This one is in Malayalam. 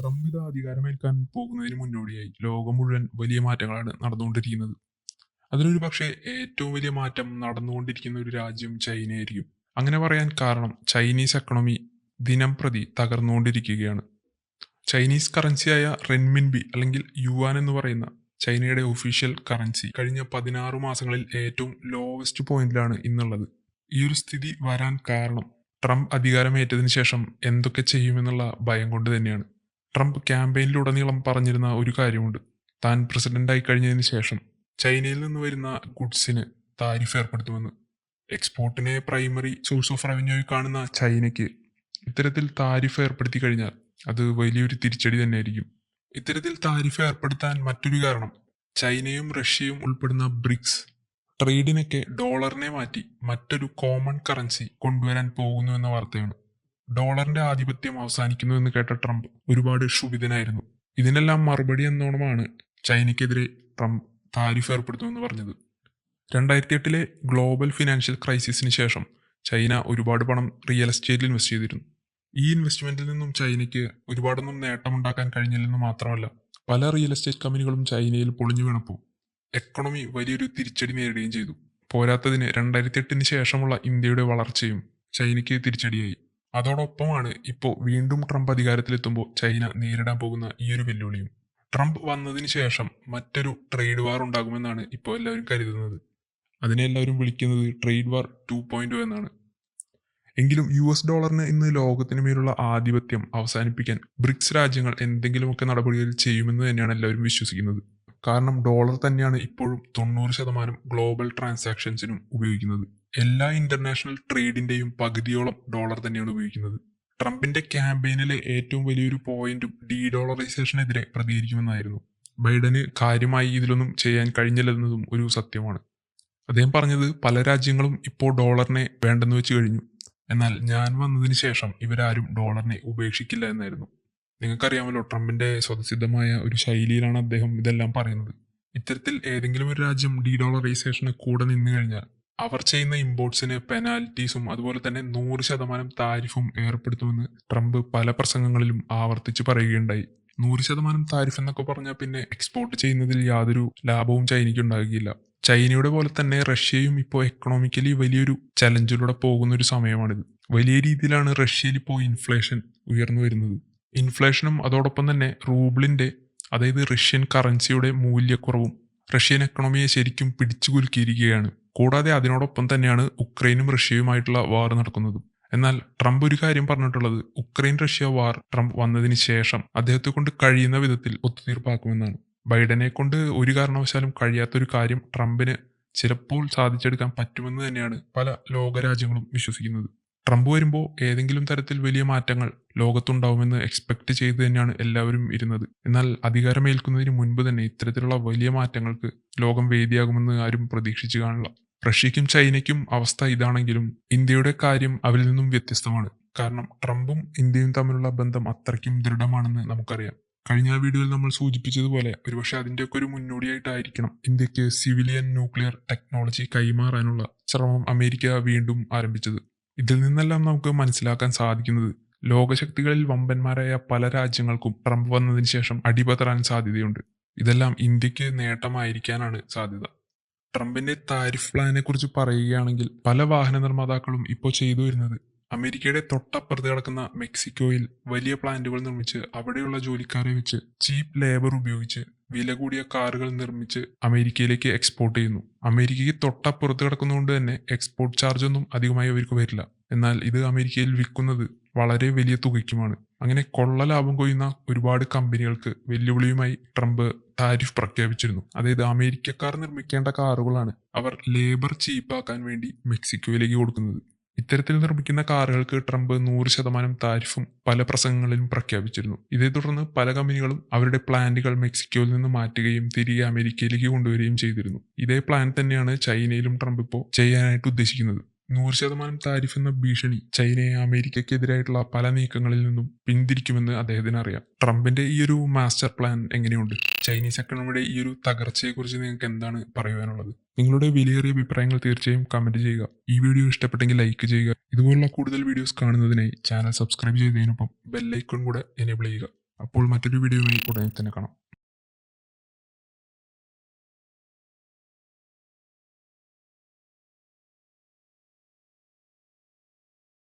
ട്രംപ് ഇത് അധികാരമേൽക്കാൻ പോകുന്നതിന് മുന്നോടിയായി ലോകം മുഴുവൻ വലിയ മാറ്റങ്ങളാണ് നടന്നുകൊണ്ടിരിക്കുന്നത്. അതിലൊരു പക്ഷേ ഏറ്റവും വലിയ മാറ്റം നടന്നുകൊണ്ടിരിക്കുന്ന ഒരു രാജ്യം ചൈനയായിരിക്കും. അങ്ങനെ പറയാൻ കാരണം ചൈനീസ് എക്കണോമി ദിനം പ്രതി തകർന്നുകൊണ്ടിരിക്കുകയാണ്. ചൈനീസ് കറൻസിയായ റെൻമിൻബി അല്ലെങ്കിൽ യുവാൻ എന്ന് പറയുന്ന ചൈനയുടെ ഒഫീഷ്യൽ കറൻസി കഴിഞ്ഞ 16 മാസങ്ങളിൽ ഏറ്റവും ലോവസ്റ്റ് പോയിന്റിലാണ് ഇന്നുള്ളത്. ഈ ഒരു സ്ഥിതി വരാൻ കാരണം ട്രംപ് അധികാരമേറ്റതിന് ശേഷം എന്തൊക്കെ ചെയ്യുമെന്നുള്ള ഭയം കൊണ്ട് തന്നെയാണ്. ട്രംപ് ക്യാമ്പയിനിലുടനീളം പറഞ്ഞിരുന്ന ഒരു കാര്യമുണ്ട്. താൻ പ്രസിഡന്റായി കഴിഞ്ഞതിന് ശേഷം ചൈനയിൽ നിന്ന് വരുന്ന ഗുഡ്സിന് താരിഫ് ഏർപ്പെടുത്തുമെന്ന്. എക്സ്പോർട്ടിനെ പ്രൈമറി സോഴ്സ് ഓഫ് റവന്യൂയി കാണുന്ന ചൈനയ്ക്ക് ഇത്തരത്തിൽ താരിഫ് ഏർപ്പെടുത്തി കഴിഞ്ഞാൽ അത് വലിയൊരു തിരിച്ചടി തന്നെയായിരിക്കും. ഇത്തരത്തിൽ താരിഫ് ഏർപ്പെടുത്താൻ മറ്റൊരു കാരണം ചൈനയും റഷ്യയും ഉൾപ്പെടുന്ന ബ്രിക്സ് ട്രേഡിനൊക്കെ ഡോളറിനെ മാറ്റി മറ്റൊരു കോമൺ കറൻസി കൊണ്ടുവരാൻ പോകുന്നു എന്ന വാർത്തയാണ്. ഡോളറിന്റെ ആധിപത്യം അവസാനിക്കുന്നു എന്ന് കേട്ട ട്രംപ് ഒരുപാട് ക്ഷുഭിതനായിരുന്നു. ഇതിനെല്ലാം മറുപടി എന്നോണമാണ് ചൈനയ്ക്കെതിരെ ട്രംപ് താരിഫ് ഏർപ്പെടുത്തുമെന്ന് പറഞ്ഞത്. 2008 ഗ്ലോബൽ ഫിനാൻഷ്യൽ ക്രൈസിസിന് ശേഷം ചൈന ഒരുപാട് പണം റിയൽ എസ്റ്റേറ്റിൽ ഇൻവെസ്റ്റ് ചെയ്തിരുന്നു. ഈ ഇൻവെസ്റ്റ്മെന്റിൽ നിന്നും ചൈനയ്ക്ക് ഒരുപാടൊന്നും നേട്ടമുണ്ടാക്കാൻ കഴിഞ്ഞില്ലെന്ന് മാത്രമല്ല, പല റിയൽ എസ്റ്റേറ്റ് കമ്പനികളും ചൈനയിൽ പൊളിഞ്ഞു വീണപ്പോൾ എക്കണോമി വലിയൊരു തിരിച്ചടി നേരിടുകയും ചെയ്തു. പോരാത്തതിന് 2008 ശേഷമുള്ള ഇന്ത്യയുടെ വളർച്ചയും ചൈനയ്ക്ക് തിരിച്ചടിയായി. അതോടൊപ്പമാണ് ഇപ്പോൾ വീണ്ടും ട്രംപ് അധികാരത്തിലെത്തുമ്പോൾ ചൈന നേരിടാൻ പോകുന്ന ഈ ഒരു വെല്ലുവിളിയും. ട്രംപ് വന്നതിന് ശേഷം മറ്റൊരു ട്രേഡ് വാർ ഉണ്ടാകുമെന്നാണ് ഇപ്പോൾ എല്ലാവരും കരുതുന്നത്. അതിനെ എല്ലാവരും വിളിക്കുന്നത് ട്രേഡ് വാർ 2.0 എന്നാണ്. എങ്കിലും US ഡോളറിന് ഇന്ന് ലോകത്തിന് മേലുള്ള ആധിപത്യം അവസാനിപ്പിക്കാൻ ബ്രിക്സ് രാജ്യങ്ങൾ എന്തെങ്കിലുമൊക്കെ നടപടികൾ ചെയ്യുമെന്ന് തന്നെയാണ് എല്ലാവരും വിശ്വസിക്കുന്നത്. കാരണം ഡോളർ തന്നെയാണ് ഇപ്പോഴും 90% ഗ്ലോബൽ ട്രാൻസാക്ഷൻസിനും ഉപയോഗിക്കുന്നത്. എല്ലാ ഇന്റർനാഷണൽ ട്രേഡിന്റെയും പകുതിയോളം ഡോളർ തന്നെയാണ് ഉപയോഗിക്കുന്നത്. ട്രംപിന്റെ ക്യാമ്പയിനിലെ ഏറ്റവും വലിയൊരു പോയിന്റും ഡീഡോളറൈസേഷനെതിരെ പ്രതികരിക്കുമെന്നായിരുന്നു. ബൈഡന് കാര്യമായി ഇതിലൊന്നും ചെയ്യാൻ കഴിഞ്ഞില്ലെന്നതും ഒരു സത്യമാണ്. അദ്ദേഹം പറഞ്ഞത് പല രാജ്യങ്ങളും ഇപ്പോൾ ഡോളറിനെ വേണ്ടെന്ന് വെച്ച് കഴിഞ്ഞു, എന്നാൽ ഞാൻ വന്നതിന് ശേഷം ഇവരാരും ഡോളറിനെ ഉപേക്ഷിക്കില്ല എന്നായിരുന്നു. നിങ്ങൾക്കറിയാമല്ലോ, ട്രംപിന്റെ സ്വതസിദ്ധമായ ഒരു ശൈലിയിലാണ് അദ്ദേഹം ഇതെല്ലാം പറയുന്നത്. ഇത്തരത്തിൽ ഏതെങ്കിലും ഒരു രാജ്യം ഡീഡോളറൈസേഷന് കൂടെ നിന്നു കഴിഞ്ഞാൽ അവർ ചെയ്യുന്ന ഇമ്പോർട്ട്സിന് പെനാൽറ്റീസും അതുപോലെ തന്നെ 100% താരിഫും ഏർപ്പെടുത്തുമെന്ന് ട്രംപ് പല പ്രസംഗങ്ങളിലും ആവർത്തിച്ച് പറയുകയുണ്ടായി. 100% താരിഫ് എന്നൊക്കെ പറഞ്ഞാൽ പിന്നെ എക്സ്പോർട്ട് ചെയ്യുന്നതിൽ യാതൊരു ലാഭവും ചൈനയ്ക്ക് ഉണ്ടാകുകയില്ല. ചൈനയുടെ പോലെ തന്നെ റഷ്യയും ഇപ്പോൾ എക്കണോമിക്കലി വലിയൊരു ചലഞ്ചിലൂടെ പോകുന്ന ഒരു സമയമാണിത്. വലിയ രീതിയിലാണ് റഷ്യയിൽ ഇപ്പോൾ ഇൻഫ്ലേഷൻ ഉയർന്നു വരുന്നത്. ഇൻഫ്ലേഷനും അതോടൊപ്പം തന്നെ റൂബിളിന്റെ, അതായത് റഷ്യൻ കറൻസിയുടെ മൂല്യക്കുറവും റഷ്യൻ എക്കണോമിയെ ശരിക്കും പിടിച്ചു കുലുക്കിയിരിക്കുകയാണ്. കൂടാതെ അതിനോടൊപ്പം തന്നെയാണ് ഉക്രൈനും റഷ്യയുമായിട്ടുള്ള വാർ നടക്കുന്നത്. എന്നാൽ ട്രംപ് ഒരു കാര്യം പറഞ്ഞിട്ടുള്ളത്, ഉക്രൈൻ റഷ്യ വാർ ട്രംപ് വന്നതിന് ശേഷം അദ്ദേഹത്തെ കൊണ്ട് കഴിയുന്ന വിധത്തിൽ ഒത്തുതീർപ്പാക്കുമെന്നാണ്. ബൈഡനെ കൊണ്ട് ഒരു കാരണവശാലും കഴിയാത്തൊരു കാര്യം ട്രംപിന് ചിലപ്പോൾ സാധിച്ചെടുക്കാൻ പറ്റുമെന്ന് തന്നെയാണ് പല ലോകരാജ്യങ്ങളും വിശ്വസിക്കുന്നത്. ട്രംപ് വരുമ്പോൾ ഏതെങ്കിലും തരത്തിൽ വലിയ മാറ്റങ്ങൾ ലോകത്തുണ്ടാവുമെന്ന് എക്സ്പെക്ട് ചെയ്ത് തന്നെയാണ് എല്ലാവരും ഇരുന്നത്. എന്നാൽ അധികാരമേൽക്കുന്നതിന് മുൻപ് തന്നെ ഇത്തരത്തിലുള്ള വലിയ മാറ്റങ്ങൾക്ക് ലോകം വേദിയാകുമെന്ന് ആരും പ്രതീക്ഷിച്ചു കാണില്ല. റഷ്യയ്ക്കും ചൈനയ്ക്കും അവസ്ഥ ഇതാണെങ്കിലും ഇന്ത്യയുടെ കാര്യം അവരിൽ നിന്നും വ്യത്യസ്തമാണ്. കാരണം ട്രംപും ഇന്ത്യയും തമ്മിലുള്ള ബന്ധം അത്രയ്ക്കും ദൃഢമാണെന്ന് നമുക്കറിയാം. കഴിഞ്ഞ വീഡിയോയിൽ നമ്മൾ സൂചിപ്പിച്ചതുപോലെ ഒരുപക്ഷെ അതിൻ്റെയൊക്കെ ഒരു മുന്നോടിയായിട്ടായിരിക്കണം ഇന്ത്യക്ക് സിവിലിയൻ ന്യൂക്ലിയർ ടെക്നോളജി കൈമാറാനുള്ള ശ്രമം അമേരിക്ക വീണ്ടും ആരംഭിച്ചത്. ഇതിൽ നിന്നെല്ലാം നമുക്ക് മനസ്സിലാക്കാൻ സാധിക്കുന്നത് ലോകശക്തികളിൽ വമ്പന്മാരായ പല രാജ്യങ്ങൾക്കും ട്രംപ് വന്നതിന് ശേഷം അടിപതറാൻ സാധ്യതയുണ്ട്. ഇതെല്ലാം ഇന്ത്യക്ക് നേട്ടമായിരിക്കാനാണ് സാധ്യത. ട്രംപിന്റെ താരിഫ് പ്ലാനെ കുറിച്ച് പറയുകയാണെങ്കിൽ പല വാഹന നിർമ്മാതാക്കളും ഇപ്പോൾ ചെയ്തു വരുന്നത് അമേരിക്കയുടെ തൊട്ടപ്പുറത്ത് കിടക്കുന്ന മെക്സിക്കോയിൽ വലിയ പ്ലാന്റുകൾ നിർമ്മിച്ച് അവിടെയുള്ള ജോലിക്കാരെ വെച്ച് ചീപ്പ് ലേബർ ഉപയോഗിച്ച് വില കൂടിയ കാറുകൾ നിർമ്മിച്ച് അമേരിക്കയിലേക്ക് എക്സ്പോർട്ട് ചെയ്യുന്നു. അമേരിക്കയ്ക്ക് തൊട്ടപ്പുറത്ത് കിടക്കുന്നതുകൊണ്ട് തന്നെ എക്സ്പോർട്ട് ചാർജ് ഒന്നും അധികമായി അവർക്ക് വരില്ല. എന്നാൽ ഇത് അമേരിക്കയിൽ വിൽക്കുന്നത് വളരെ വലിയ തുകയ്ക്കുമാണ്. അങ്ങനെ കൊള്ള ലാഭം കൊയ്യുന്ന ഒരുപാട് കമ്പനികൾക്ക് വെല്ലുവിളിയുമായി ട്രംപ് താരിഫ് പ്രഖ്യാപിച്ചിരുന്നു. അതായത് അമേരിക്കക്കാർ നിർമ്മിക്കേണ്ട കാറുകളാണ് അവർ ലേബർ ചീപ്പാക്കാൻ വേണ്ടി മെക്സിക്കോയിലേക്ക് കൊടുക്കുന്നത്. ഇത്തരത്തിൽ നിർമ്മിക്കുന്ന കാറുകൾക്ക് ട്രംപ് 100% താരിഫും പല പ്രസംഗങ്ങളിലും പ്രഖ്യാപിച്ചിരുന്നു. ഇതേ തുടർന്ന് പല കമ്പനികളും അവരുടെ പ്ലാന്റുകൾ മെക്സിക്കോയിൽ നിന്ന് മാറ്റുകയും തിരികെ അമേരിക്കയിലേക്ക് കൊണ്ടുവരികയും ചെയ്തിരുന്നു. ഇതേ പ്ലാൻ തന്നെയാണ് ചൈനയിലും ട്രംപ് ഇപ്പോൾ ചെയ്യാനായിട്ട് ഉദ്ദേശിക്കുന്നത്. 100% താരിഫ് എന്ന ഭീഷണി ചൈനയെ അമേരിക്കയ്ക്കെതിരായിട്ടുള്ള പല നീക്കങ്ങളിൽ നിന്നും പിന്തിരിക്കുമെന്ന് അദ്ദേഹത്തിന് അറിയാം. ട്രംപിന്റെ ഈ ഒരു മാസ്റ്റർ പ്ലാൻ എങ്ങനെയുണ്ട്? ചൈനീസ് എക്കണോമിയുടെ ഈ ഒരു തകർച്ചയെക്കുറിച്ച് നിങ്ങൾക്ക് എന്താണ് പറയുവാനുള്ളത്? നിങ്ങളുടെ വിലയേറിയ അഭിപ്രായങ്ങൾ തീർച്ചയായും കമന്റ് ചെയ്യുക. ഈ വീഡിയോ ഇഷ്ടപ്പെട്ടെങ്കിൽ ലൈക്ക് ചെയ്യുക. ഇതുപോലുള്ള കൂടുതൽ വീഡിയോസ് കാണുന്നതിനായി ചാനൽ സബ്സ്ക്രൈബ് ചെയ്തതിനൊപ്പം ബെല്ലൈക്കൺ കൂടെ എനേബിൾ ചെയ്യുക. അപ്പോൾ മറ്റൊരു വീഡിയോയുമായി ഉടനെ തന്നെ കാണാം.